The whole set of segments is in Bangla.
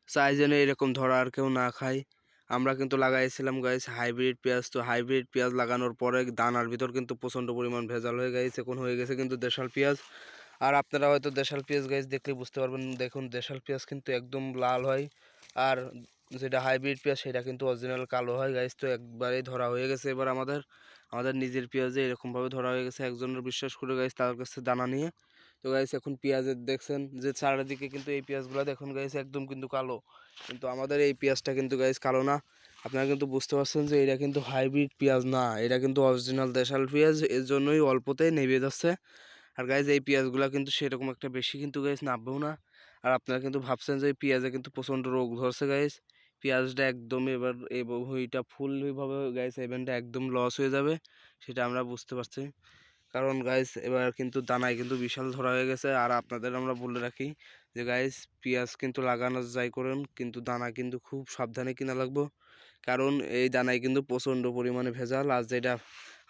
চাই যেন এরকম ধরা আর কেউ না খায়। আমরা কিন্তু লাগাইছিলাম গাইস হাইব্রিড পেঁয়াজ। তো হাইব্রিড পেঁয়াজ লাগানোর পরে দানার ভিতর কিন্তু প্রচণ্ড পরিমাণ ভেজাল হয়ে গেছে, এখন হয়ে গেছে কিন্তু দেশাল পেঁয়াজ। আর আপনারা হয়তো দেশাল পেঁয়াজ গাইস দেখলে বুঝতে পারবেন, দেখুন দেশাল পেঁয়াজ কিন্তু একদম লাল হয়, আর যেটা হাইব্রিড পেঁয়াজ সেটা কিন্তু অরিজিনাল কালো হয় গাইস। তো একবারেই ধরা হয়ে গেছে এবার আমাদের আমাদের নিজের পেঁয়াজে এরকমভাবে ধরা হয়ে গেছে একজনের বিশ্বাস করে গাইস, তার কাছে দানা নিয়ে। তো গাইস এখন পেঁয়াজের দেখছেন যে চারিদিকে কিন্তু এই পেঁয়াজগুলো দেখুন গাইস একদম কিন্তু কালো, কিন্তু আমাদের এই পেঁয়াজটা কিন্তু গাইস কালো না। আপনারা কিন্তু বুঝতে পারছেন যে এটা কিন্তু হাইব্রিড পেঁয়াজ না, এটা কিন্তু অরিজিনাল দেশাল পেঁয়াজ, এর জন্যই অল্পতেই নেবে যাচ্ছে। আর গাইজ এই পেঁয়াজগুলো কিন্তু সেরকম একটা বেশি কিন্তু গাইজ নামবেও না। আর আপনারা কিন্তু ভাবছেন যে এই পেঁয়াজে কিন্তু প্রচণ্ড রোগ ধরছে গাইজ, পেঁয়াজটা একদম এবার এই ভুঁইটা ফুলভাবে গাইজ ইভেন্টটা একদম লস হয়ে যাবে, সেটা আমরা বুঝতে পারছি। কারণ গাইজ এবার কিন্তু দানায় কিন্তু বিশাল ধরা হয়ে গেছে। আর আপনাদের আমরা বলে রাখি যে গাইজ পেঁয়াজ কিন্তু লাগানো যাই করুন, কিন্তু দানা কিন্তু খুব সাবধানে কিনা লাগবো, কারণ এই দানায় কিন্তু প্রচণ্ড পরিমাণে ভেজাল। আর যেটা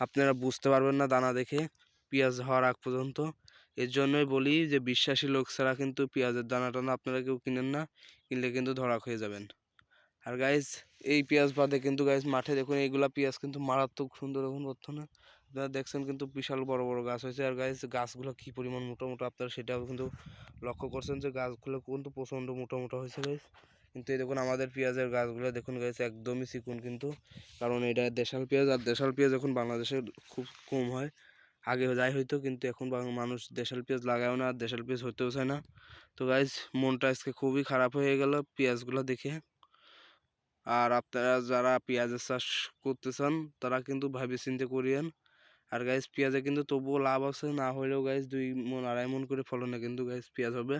আপনারা বুঝতে পারবেন না দানা দেখে পেঁয়াজ হওয়ার আগ পর্যন্ত। এর জন্যই বলি যে বিশ্বাসী লোক ছাড়া কিন্তু পেঁয়াজের দানা টানা আপনারা কেউ কিনেন না, কিনলে কিন্তু ধরা খেয়ে যাবেন। আর গাইজ এই পেঁয়াজ বাদে কিন্তু গাইজ মাঠে দেখুন এইগুলা পেঁয়াজ কিন্তু মারাত্মক সুন্দর এখন বর্তমানে আপনারা দেখছেন কিন্তু বিশাল বড় বড় গাছ হয়েছে। আর গাইজ গাছগুলো কি পরিমাণ মোটা মোটা আপনারা সেটাও কিন্তু লক্ষ্য করছেন যে গাছগুলো কিন্তু প্রচণ্ড মোটা মোটা হয়েছে গাইজ। কিন্তু এই দেখুন আমাদের পেঁয়াজের গাছগুলো দেখুন গাইজ একদমই চিকুন কিন্তু, কারণ এটা দেশাল পেঁয়াজ। আর দেশাল পেঁয়াজ এখন বাংলাদেশে খুব কম হয়, আগে যাই হইতো, কিন্তু এখন মানুষ দেশাল পেঁয়াজ লাগায়ও না, আর দেশাল পেঁয়াজ হতেও চায় না। তো গাইজ মনটা আজকে খুবই খারাপ হয়ে গেল পেঁয়াজগুলো দেখে। আর আপনারা যারা পেঁয়াজের চাষ করতে চান তারা কিন্তু ভাবি চিন্তে করিয়েন। আর গাইজ পেঁয়াজে কিন্তু তবুও লাভ আছে, না হলেও গাইজ 2 মণ 2.5 মণ করে ফলনে কিন্তু গাইজ পেঁয়াজ হবে।